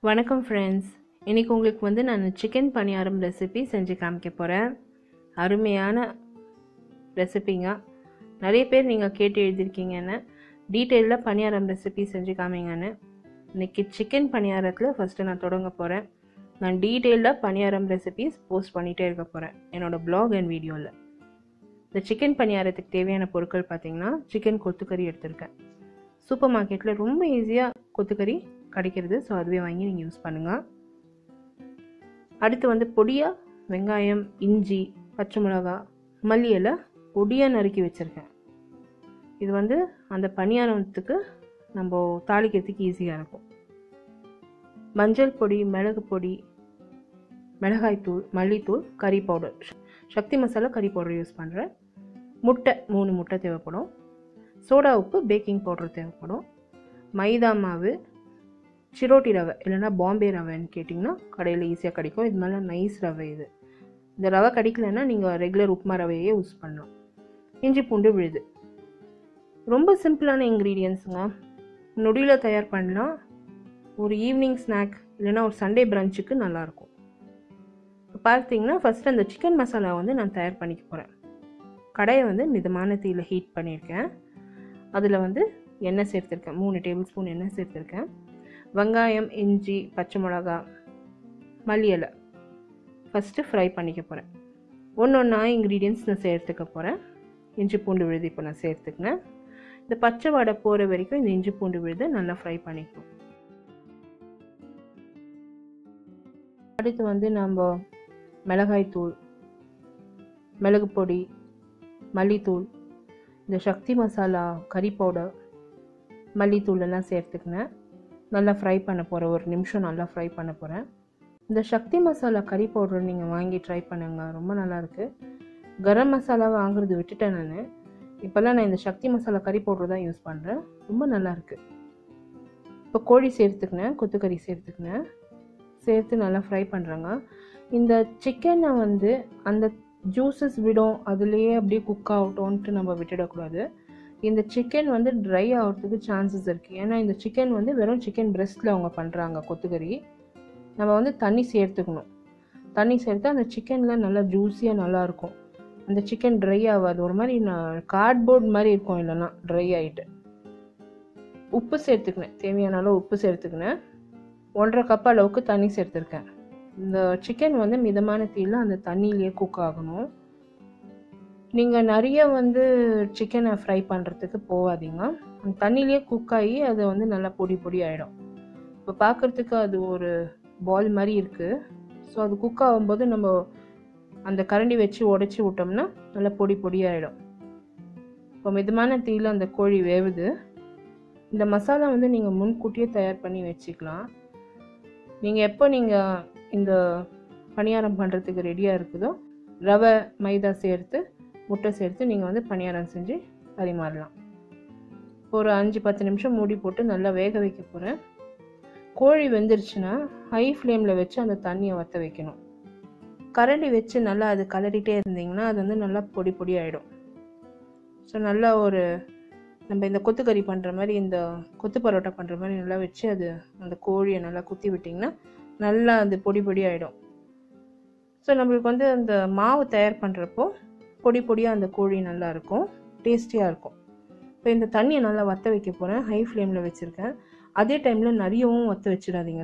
வணக்கம் ஃப்ரெண்ட்ஸ், இன்றைக்கி உங்களுக்கு நான் சிக்கன் பனியாரம் ரெசிபி செஞ்சு காமிக்க போகிறேன். அருமையான ரெசிபிங்க. நிறைய பேர் நீங்கள் கேட்டு எழுதியிருக்கீங்கன்னு டீட்டெயிலில் பனியாரம் ரெசிபி செஞ்சு காமிங்கன்னு. இன்றைக்கி சிக்கன் பனியாரத்தில் ஃபஸ்ட்டு நான் தொடங்க போகிறேன். நான் டீட்டெயிலில் பனியாரம் ரெசிபிஸ் போஸ்ட் பண்ணிகிட்டே இருக்க போகிறேன் என்னோடய ப்ளாக் அண்ட் வீடியோவில். இந்த சிக்கன் பனியாரத்துக்கு தேவையான பொருட்கள் பார்த்திங்கன்னா, சிக்கன் கொத்துக்கறி எடுத்திருக்கேன். சூப்பர் மார்க்கெட்டில் ரொம்ப ஈஸியாக கொத்துக்கறி கிடைக்கிறது, ஸோ அதுவே வாங்கி நீங்கள் யூஸ் பண்ணுங்கள். அடுத்து பொடியாக வெங்காயம், இஞ்சி, பச்சை மிளகா, மல்லி இலை பொடியாக நறுக்கி வச்சுருக்கேன். இது அந்த பனியாரத்துக்கு நம்ம தாளிக்கிறதுக்கு ஈஸியாக இருக்கும். மஞ்சள் பொடி, மிளகு பொடி, மிளகாய்த்தூள், மல்லித்தூள், கறி பவுடர், சக்தி மசாலா கறி பவுடர் யூஸ் பண்ணுறேன். முட்டை 3 முட்டை தேவைப்படும். சோடா உப்பு, பேக்கிங் பவுடர் தேவைப்படும். மைதா மாவு, சிரோட்டி ரவை இல்லைனா பாம்பே ரவைன்னு கேட்டிங்கன்னா கடையில் ஈஸியாக கிடைக்கும். இது மேலே நைஸ் ரவை. இந்த ரவை கிடைக்கலன்னா நீங்கள் ரெகுலர் உப்புமா ரவையே யூஸ் பண்ணலாம். இஞ்சி பூண்டு விழுது. ரொம்ப சிம்பிளான இன்க்ரீடியன்ஸுங்க. நொடியில் தயார் பண்ணலாம். ஒரு ஈவினிங் ஸ்நாக் இல்லைனா ஒரு சண்டே பிரஞ்சுக்கு நல்லாயிருக்கும். இப்போ பார்த்தீங்கன்னா ஃபஸ்ட்டு அந்த சிக்கன் மசாலா நான் தயார் பண்ணிக்க போகிறேன். கடையை மிதமான தீயில் ஹீட் பண்ணியிருக்கேன். அதில் எண்ணெய் சேர்த்துருக்கேன். 3 டேபிள் ஸ்பூன் எண்ணெய் சேர்த்துருக்கேன். வெங்காயம், இஞ்சி, பச்சை மிளகா, மல்லி இலை ஃபஸ்ட்டு ஃப்ரை பண்ணிக்க போகிறேன். ஒன்றா இன்க்ரீடியன்ட்ஸ் நான் சேர்த்துக்க போகிறேன். இஞ்சி பூண்டு விழுது இப்போ நான் சேர்த்துக்கினேன். இந்த பச்சை வடை போகிற வரைக்கும் இந்த இஞ்சி பூண்டு விழுது நல்லா ஃப்ரை பண்ணிக்கணும். அடுத்து நம்ம மிளகாய்த்தூள், மிளகு பொடி, மல்லித்தூள், இந்த சக்தி மசாலா கறி பவுடர், மல்லித்தூள் எல்லாம் சேர்த்துக்கினேன். நல்லா ஃப்ரை பண்ண போகிறேன். 1 நிமிஷம் நல்லா ஃப்ரை பண்ண போகிறேன். இந்த சக்தி மசாலா கறி பவுடர் நீங்கள் வாங்கி ட்ரை பண்ணுங்க, ரொம்ப நல்லாயிருக்கு. கரம் மசாலா வாங்குறது விட்டுட்டேன் நான். இப்போல்லாம் நான் இந்த சக்தி மசாலா கறி பவுடர் தான் யூஸ் பண்ணுறேன். ரொம்ப நல்லாயிருக்கு. இப்போ கோழி சேர்த்துக்கினேன், கொத்துக்கறி சேர்த்துக்கினேன். சேர்த்து நல்லா ஃப்ரை பண்ணுறேங்க. இந்த சிக்கனை அந்த ஜூஸஸ் விடும், அதுலேயே அப்படியே குக் ஆகட்டும்ன்ட்டு நம்ம விட்டுடக்கூடாது. இந்த சிக்கன் ட்ரை ஆகிறதுக்கு சான்சஸ் இருக்குது. ஏன்னா இந்த சிக்கன் வெறும் சிக்கன் பிரெஸ்ட்டில் அவங்க பண்ணுறாங்க கொத்துக்கறி. நம்ம தண்ணி சேர்த்துக்கணும். தண்ணி சேர்த்து அந்த சிக்கனில் நல்லா ஜூஸியாக நல்லாயிருக்கும். அந்த சிக்கன் ட்ரை ஆகாது. ஒரு மாதிரி கார்ட்போர்ட் மாதிரி இருக்கும், இல்லைன்னா ட்ரை ஆகிட்டு. உப்பு சேர்த்துக்கினேன். தேவையான அளவு உப்பு சேர்த்துக்கினேன். 1.5 கப் அளவுக்கு தண்ணி சேர்த்துருக்கேன். இந்த சிக்கன் மிதமான தீயில் அந்த தண்ணியிலேயே குக் ஆகணும். நீங்கள் நிறைய சிக்கனை ஃப்ரை பண்ணுறதுக்கு போகாதீங்க. அந்த தண்ணியிலே குக் ஆகி அது நல்லா பொடி பொடி ஆகிடும். இப்போ பார்க்குறதுக்கு அது ஒரு பால் மாதிரி இருக்குது. ஸோ அது குக் ஆகும்போது நம்ம அந்த கரண்டி வச்சு உடச்சி விட்டோம்னா நல்லா பொடி பொடி ஆகிடும். இப்போ மிதமான தீயில் அந்த கோழி வேவுது. இந்த மசாலா நீங்கள் முன்கூட்டியே தயார் பண்ணி வச்சுக்கலாம். நீங்கள் எப்போ நீங்கள் இந்த பனியாரம் பண்ணுறதுக்கு ரெடியாக இருக்குதோ ரவை, மைதா சேர்த்து, முட்டை சேர்த்து நீங்கள் பனியாரம் செஞ்சு பரிமாறலாம். ஒரு 5-10 நிமிஷம் மூடி போட்டு நல்லா வேக வைக்க போகிறேன். கோழி வெந்துருச்சுன்னா ஹை ஃப்ளேமில் வச்சு அந்த தண்ணியை வற்ற வைக்கணும். கரண்டி வச்சு நல்லா அது கலரிட்டே இருந்தீங்கன்னா அது நல்லா பொடி பொடி ஆகிடும். ஸோ நல்லா நம்ம இந்த கொத்துக்கறி பண்ணுற மாதிரி, இந்த கொத்து பரோட்டா பண்ணுற மாதிரி நல்லா வச்சு அது அந்த கோழியை நல்லா குத்தி விட்டிங்கன்னா நல்லா அது பொடி பொடி ஆகிடும். ஸோ நம்மளுக்கு அந்த மாவு தயார் பண்ணுறப்போ பொடி பொடியாக அந்த கோழி நல்லாயிருக்கும், டேஸ்டியாக இருக்கும். இப்போ இந்த தண்ணியை நல்லா வற்ற வைக்க போகிறேன். ஹை ஃப்ளேமில் வச்சுருக்கேன். அதே டைமில் நிறையவும் வற்ற வச்சிடாதீங்க.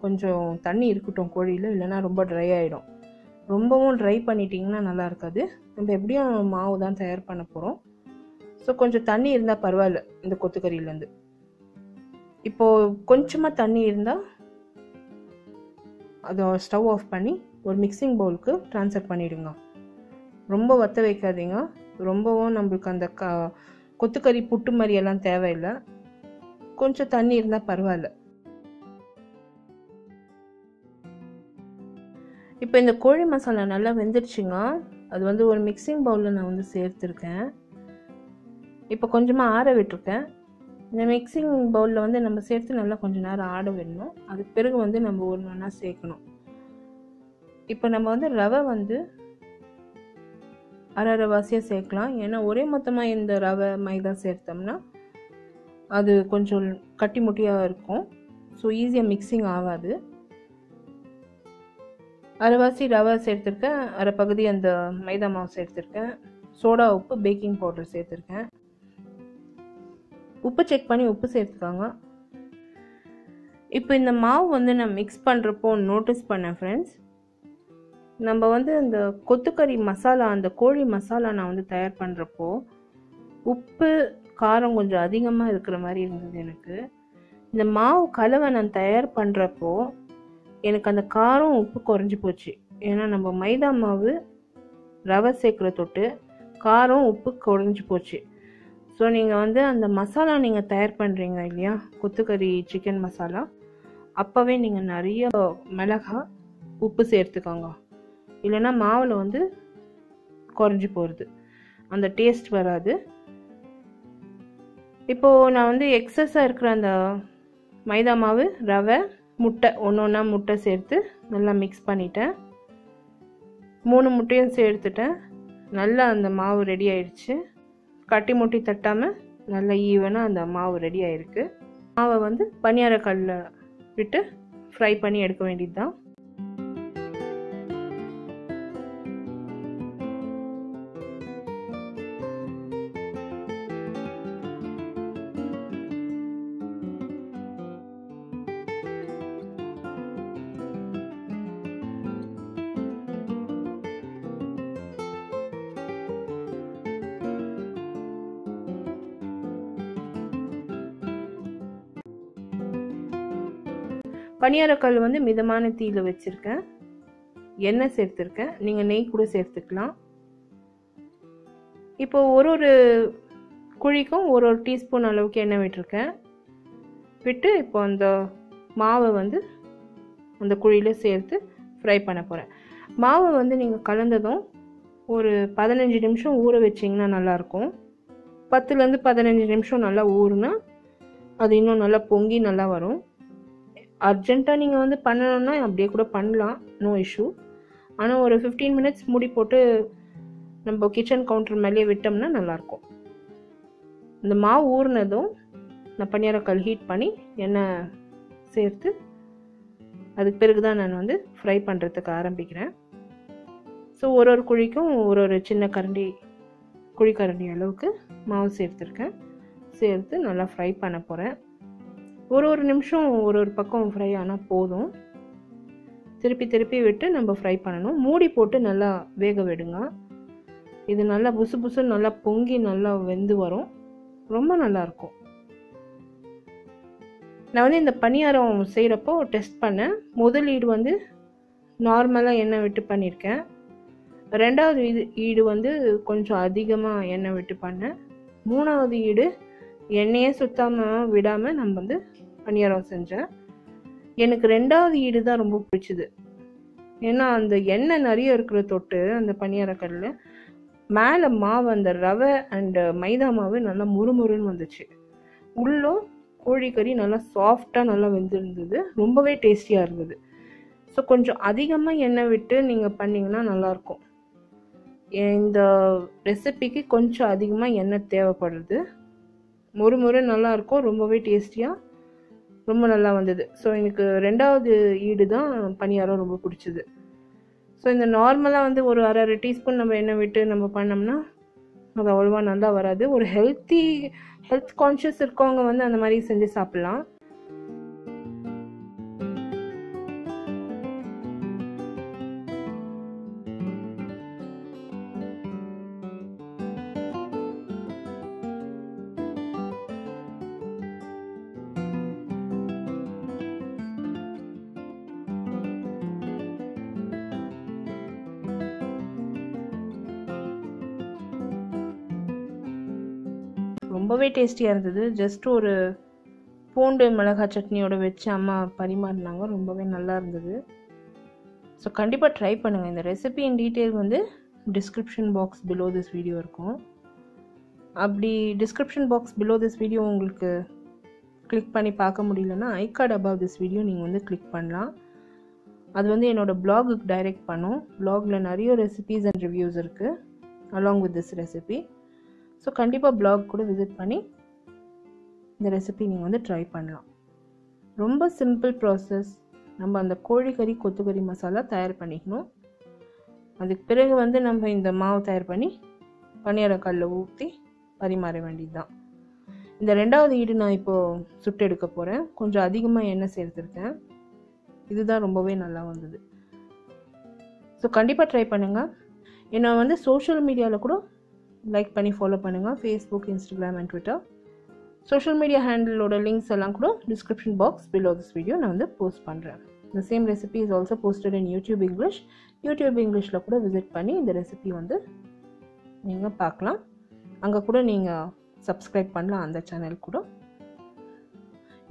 கொஞ்சம் தண்ணி இருக்கட்டும் கோழியில், இல்லைன்னா ரொம்ப ட்ரை ஆகிடும். ரொம்பவும் ட்ரை பண்ணிட்டிங்கன்னா நல்லா இருக்காது. நம்ம எப்படியும் மாவு தான் தயார் பண்ண போகிறோம். ஸோ கொஞ்சம் தண்ணி இருந்தால் பரவாயில்ல இந்த கொத்துக்கறியிலேருந்து. இப்போது கொஞ்சமாக தண்ணி இருந்தால் அதை ஸ்டவ் ஆஃப் பண்ணி ஒரு மிக்சிங் பவுலுக்கு ட்ரான்ஸ்ஃபர் பண்ணிவிடுங்க. ரொம்ப வற்ற வைக்காதீங்க. ரொம்பவும் நம்மளுக்கு அந்த கொத்துக்கறி புட்டு மாதிரியெல்லாம் தேவையில்லை. கொஞ்சம் தண்ணி இருந்தால் பரவாயில்ல. இப்போ இந்த கோழி மசாலா நல்லா வெந்துடுச்சுங்க. அது ஒரு மிக்சிங் பவுலில் நான் சேர்த்துருக்கேன். இப்போ கொஞ்சமாக ஆற விட்டுருக்கேன். இந்த மிக்சிங் பவுலில் நம்ம சேர்த்து நல்லா கொஞ்சம் நேரம் ஆட விடணும். அதுக்கு பிறகு நம்ம ஒன்றா சேர்க்கணும். இப்போ நம்ம ரவை அரை வாசியாக சேர்க்கலாம். ஏன்னா ஒரே மொத்தமாக இந்த ரவை மைதா சேர்த்தோம்னா அது கொஞ்சம் கட்டி முட்டியாக இருக்கும். ஸோ ஈஸியாக மிக்சிங் ஆகாது. அரைவாசி ரவை சேர்த்துருக்கேன், அரை பகுதி அந்த மைதா மாவு சேர்த்துருக்கேன், சோடா உப்பு, பேக்கிங் பவுடர் சேர்த்துருக்கேன். உப்பு செக் பண்ணி உப்பு சேர்த்துக்காங்க. இப்போ இந்த மாவு வந்து நான் மிக்ஸ் பண்ணுறப்போ நோட்டீஸ் பண்ணேன் ஃப்ரெண்ட்ஸ், நம்ம வந்து அந்த கொத்துக்கறி மசாலா, அந்த கோழி மசாலா நான் வந்து தயார் பண்ணுறப்போ உப்பு காரம் கொஞ்சம் அதிகமாக இருக்கிற மாதிரி இருந்தது எனக்கு. இந்த மாவு கலவை நான் தயார் பண்ணுறப்போ எனக்கு அந்த காரம் உப்பு குறைஞ்சி போச்சு. ஏன்னா நம்ம மைதா மாவு ரவை சேர்க்குற தொட்டு காரம் உப்பு குறைஞ்சி போச்சு. ஸோ நீங்கள் வந்து அந்த மசாலா நீங்கள் தயார் பண்ணுறீங்க இல்லையா, கொத்துக்கறி சிக்கன் மசாலா, அப்போவே நீங்கள் நிறைய மிளகா உப்பு சேர்த்துக்கோங்க. இல்லைன்னா மாவில் வந்து குறைஞ்சி போகிறது, அந்த டேஸ்ட் வராது. இப்போது நான் வந்து எக்ஸஸாக இருக்கிற அந்த மைதா மாவு, ரவை, முட்டை, ஒன்றா முட்டை சேர்த்து நல்லா மிக்ஸ் பண்ணிட்டேன். 3 முட்டையும் சேர்த்துட்டேன். நல்லா அந்த மாவு ரெடி ஆயிடுச்சு. கட்டி முட்டி தட்டாமல் நல்லா ஈவனாக அந்த மாவு ரெடி ஆயிருக்கு. மாவை வந்து பனியார கல்லில் விட்டு ஃப்ரை பண்ணி எடுக்க வேண்டியது தான். பனியாரக்கல் வந்து மிதமான தீயில வச்சுருக்கேன். எண்ணெய் சேர்த்துருக்கேன், நீங்கள் நெய் கூட சேர்த்துக்கலாம். இப்போ ஒரு குழிக்கும் ஒரு டீஸ்பூன் அளவுக்கு எண்ணெய் விட்டுருக்கேன். விட்டு இப்போ அந்த மாவை வந்து அந்த குழியில் சேர்த்து ஃப்ரை பண்ண போகிறேன். மாவை வந்து நீங்கள் கலந்ததும் ஒரு 15 நிமிஷம் ஊற வச்சிங்கன்னா நல்லாயிருக்கும். 10லேருந்து 15 நிமிஷம் நல்லா ஊறுனா அது இன்னும் நல்லா பொங்கி நல்லா வரும். அர்ஜென்ட்டாக நீங்கள் வந்து பண்ணணுன்னா அப்படியே கூட பண்ணலாம், நோ இஷ்யூ. ஆனால் ஒரு 15 மினிட்ஸ் மூடி போட்டு நம்ம கிச்சன் கவுண்டர் மேலேயே விட்டோம்னா நல்லாயிருக்கும். இந்த மாவு ஊறினதும் நான் பனியாரக்கல் ஹீட் பண்ணி எண்ணெய் சேர்த்து அதுக்கு பிறகு தான் நான் வந்து ஃப்ரை பண்ணுறதுக்கு ஆரம்பிக்கிறேன். ஸோ ஒரு குழிக்கும் ஒரு சின்ன குழிக்கரண்டி அளவுக்கு மாவு சேர்த்துருக்கேன். சேர்த்து நல்லா ஃப்ரை பண்ண போகிறேன். ஒரு நிமிஷம் ஒரு பக்கம் ஃப்ரை ஆனால் போதும். திருப்பி விட்டு நம்ம ஃப்ரை பண்ணணும். மூடி போட்டு நல்லா வேக விடுங்க. இது நல்லா புசு புசு நல்லா பொங்கி நல்லா வெந்து வரும், ரொம்ப நல்லாயிருக்கும். நான் வந்து இந்த பனியாரம் செய்கிறப்போ டெஸ்ட் பண்ணேன். முதல் ஈடு வந்து நார்மலாக எண்ணெய் விட்டு பண்ணியிருக்கேன். 2வது ஈடு வந்து கொஞ்சம் அதிகமாக எண்ணெய் விட்டு பண்ணேன். 3வது ஈடு எண்ணெயே சுத்தாமல் விடாமல் நம்ம வந்து பனியாரம் செஞ்சேன். எனக்கு 2வது ஈடு தான் ரொம்ப பிடிச்சிது. ஏன்னா அந்த எண்ணெய் நிறைய இருக்கிற தொட்டு அந்த பனியாரக்கல்ல மேலே மாவு, அந்த ரவை அண்ட் மைதா மாவு நல்லா முறுமுறுன்னு வந்துச்சு. உள்ளும் கோழிக்கறி நல்லா சாஃப்டாக நல்லா வெந்திருந்தது, ரொம்பவே டேஸ்டியாக இருந்தது. ஸோ கொஞ்சம் அதிகமாக எண்ணெய் விட்டு நீங்கள் பண்ணிங்கன்னா நல்லாயிருக்கும். இந்த ரெசிபிக்கு கொஞ்சம் அதிகமாக எண்ணெய் தேவைப்படுறது. முறுமுறு நல்லாயிருக்கும், ரொம்பவே டேஸ்டியாக ரொம்ப நல்லா வந்தது. ஸோ எனக்கு 2வது ஈடு தான் பனியாரம் ரொம்ப பிடிச்சிது. ஸோ இந்த நார்மலாக வந்து ஒரு அரை டீஸ்பூன் நம்ம எண்ணெய் விட்டு நம்ம பண்ணோம்னா அது அவ்வளோவா நல்லா வராது. ஒரு ஹெல்த் கான்ஷியஸ் இருக்கவங்க வந்து அந்த மாதிரி செஞ்சு சாப்பிட்லாம். ரொம்பவே டேஸ்டியாக இருந்தது. ஜஸ்ட் ஒரு பூண்டு மிளகாய் சட்னியோட வச்சு அம்மா பரிமாறினாங்க, ரொம்பவே நல்லா இருந்தது. ஸோ கண்டிப்பாக ட்ரை பண்ணுங்கள். இந்த ரெசிபி இன் டீட்டெயில் வந்து description box below this video இருக்கும். அப்படி description box below this video உங்களுக்கு கிளிக் பண்ணி பார்க்க முடியலன்னா ஐ கார்டு அபவ் திஸ் வீடியோ நீங்கள் வந்து கிளிக் பண்ணலாம். அது வந்து என்னோடய பிளாகுக்கு டைரக்ட் பண்ணும். பிளாகில் நிறைய ரெசிபீஸ் அண்ட் ரிவ்யூஸ் இருக்குது along with this recipe. So கண்டிப்பாக பிளாக் கூட விசிட் பண்ணி இந்த ரெசிபி நீங்கள் வந்து ட்ரை பண்ணலாம். ரொம்ப சிம்பிள் ப்ராசஸ். நம்ம அந்த கோழிக்கறி கொத்துக்கறி மசாலா தயார் பண்ணிக்கணும். அதுக்கு பிறகு வந்து நம்ம இந்த மாவு தயார் பண்ணி பணியார கல்லில் ஊற்றி பரிமாற வேண்டியது தான். இந்த 2வது ஈடு நான் இப்போது சுட்டு எடுக்க போகிறேன். கொஞ்சம் அதிகமாக எண்ணெய் சேர்த்துருக்கேன். இதுதான் ரொம்பவே நல்லா வந்தது. ஸோ கண்டிப்பாக ட்ரை பண்ணுங்கள். என்னை வந்து சோஷியல் மீடியாவில் கூட லைக் பண்ணி ஃபாலோ பண்ணுங்கள். Facebook, Instagram and Twitter. Social media ஹேண்டிலோட லிங்க்ஸ் எல்லாம் கூட description box below this video நான் வந்து போஸ்ட் பண்ணுறேன். இந்த same recipe is also posted in YouTube English. YouTube இங்கிலீஷில் கூட விசிட் பண்ணி இந்த ரெசிபி வந்து நீங்கள் பார்க்கலாம். அங்கே கூட நீங்கள் சப்ஸ்கிரைப் பண்ணலாம் அந்த சேனல் கூட.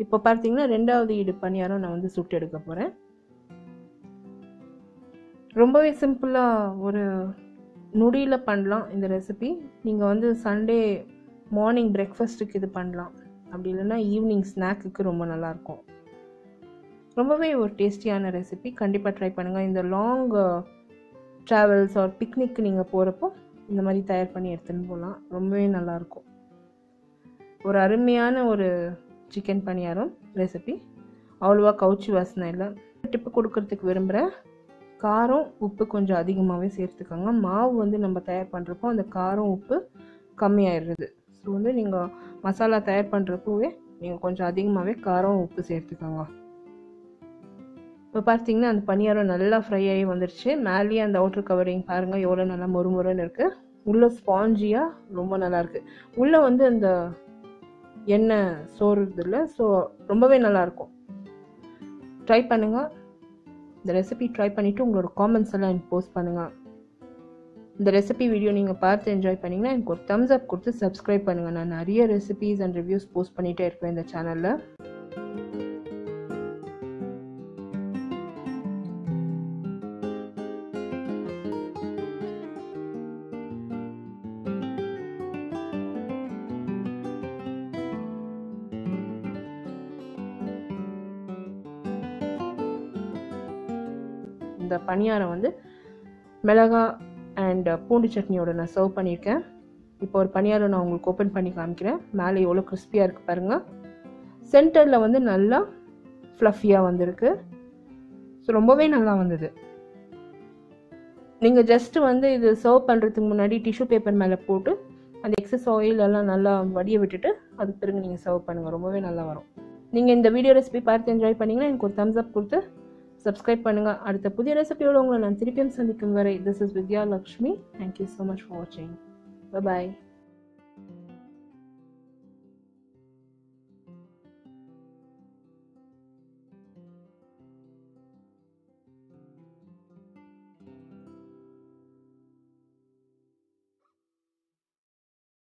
இப்போ பார்த்தீங்கன்னா 2வது ஈடு பணியாரம் நான் வந்து சுட்டு எடுக்க போகிறேன். ரொம்பவே சிம்பிளாக ஒரு நொடியில் பண்ணலாம் இந்த ரெசிபி. நீங்கள் வந்து சண்டே மார்னிங் பிரேக்ஃபாஸ்ட்டுக்கு இது பண்ணலாம், அப்படி இல்லைன்னா ஈவினிங் ஸ்நாக்குக்கு ரொம்ப நல்லாயிருக்கும். ரொம்பவே ஒரு டேஸ்டியான ரெசிபி. கண்டிப்பாக ட்ரை பண்ணுங்கள். இந்த லாங் ட்ராவல்ஸ் ஆர் பிக்னிக்கு நீங்கள் போகிறப்போ இந்த மாதிரி தயார் பண்ணி எடுத்துன்னு போகலாம். ரொம்பவே நல்லாயிருக்கும். ஒரு அருமையான ஒரு சிக்கன் பணியாரம் ரெசிபி. அவ்வளோவா கவுச்சி வாசனை இல்லை. டிப்பு கொடுக்கறதுக்கு விரும்புகிறேன். காரம் உப்பு கொஞ்சம் அதிகமாகவே சேர்த்துக்கோங்க. மாவு வந்து நம்ம தயார் பண்ணுறப்போ அந்த காரம் உப்பு கம்மியாயிடுறது. ஸோ வந்து நீங்கள் மசாலா தயார் பண்ணுறப்போவே நீங்கள் கொஞ்சம் அதிகமாகவே காரம் உப்பு சேர்த்துக்கோங்க. இப்போ பார்த்தீங்கன்னா அந்த பணியாரம் நல்லா ஃப்ரை ஆகி வந்துடுச்சு. மேலேயே அந்த அவுட்டர் கவரிங் பாருங்கள் எவ்வளோ நல்லா மொறுமொறுன்னு இருக்குது. உள்ளே ஸ்பாஞ்சியாக ரொம்ப நல்லாயிருக்கு. உள்ளே வந்து அந்த எண்ணெய் சோறுறது இல்லை. ஸோ ரொம்பவே நல்லாயிருக்கும். ட்ரை பண்ணுங்கள். இந்த ரெசிபி ட்ரை பண்ணிவிட்டு உங்களோட காமெண்ட்ஸ் எல்லாம் எனக்கு போஸ்ட் பண்ணுங்கள். இந்த ரெசிபி வீடியோ நீங்கள் பார்த்து என்ஜாய் பண்ணிங்கன்னா எனக்கு ஒரு தம்ஸ் அப் கொடுத்து சப்ஸ்கிரைப் பண்ணுங்கள். நான் நிறைய ரெசிபீஸ் அண்ட் ரிவ்யூஸ் போஸ்ட் பண்ணிகிட்டே இருப்பேன் இந்த சேனலில். இந்த பணியாரம் வந்து மிளகாய் அண்ட் பூண்டு சட்னியோட நான் சர்வ் பண்ணியிருக்கேன். இப்போ ஒரு பணியாரம் நான் உங்களுக்கு ஓப்பன் பண்ணி காமிக்கிறேன். மேலே எவ்வளோ கிறிஸ்பியாக இருக்குது பாருங்கள். சென்டரில் வந்து நல்லா ஃப்ளஃபியாக வந்திருக்கு. ஸோ ரொம்பவே நல்லா வந்தது. நீங்கள் ஜஸ்ட்டு வந்து இது சர்வ் பண்ணுறதுக்கு முன்னாடி டிஷ்யூ பேப்பர் மேலே போட்டு அந்த எக்ஸஸ் ஆயில் எல்லாம் நல்லா வடிய விட்டுட்டு அதுக்கு பிறகு நீங்கள் சர்வ் பண்ணுங்கள். ரொம்பவே நல்லா வரும். நீங்கள் இந்த வீடியோ ரெசிபி பார்த்து என்ஜாய் பண்ணிங்கன்னா எனக்கு ஒரு தம்ஸ் அப் கொடுத்து சப்ஸ்கிரைப் பண்ணுங்கள். அடுத்த புதிய ரெசிபியோடு உங்களை நான் திருப்பியும் சந்திக்கும் வரை, this is Vidya Lakshmi. Thank you so much for வாட்சிங். பை பாய்.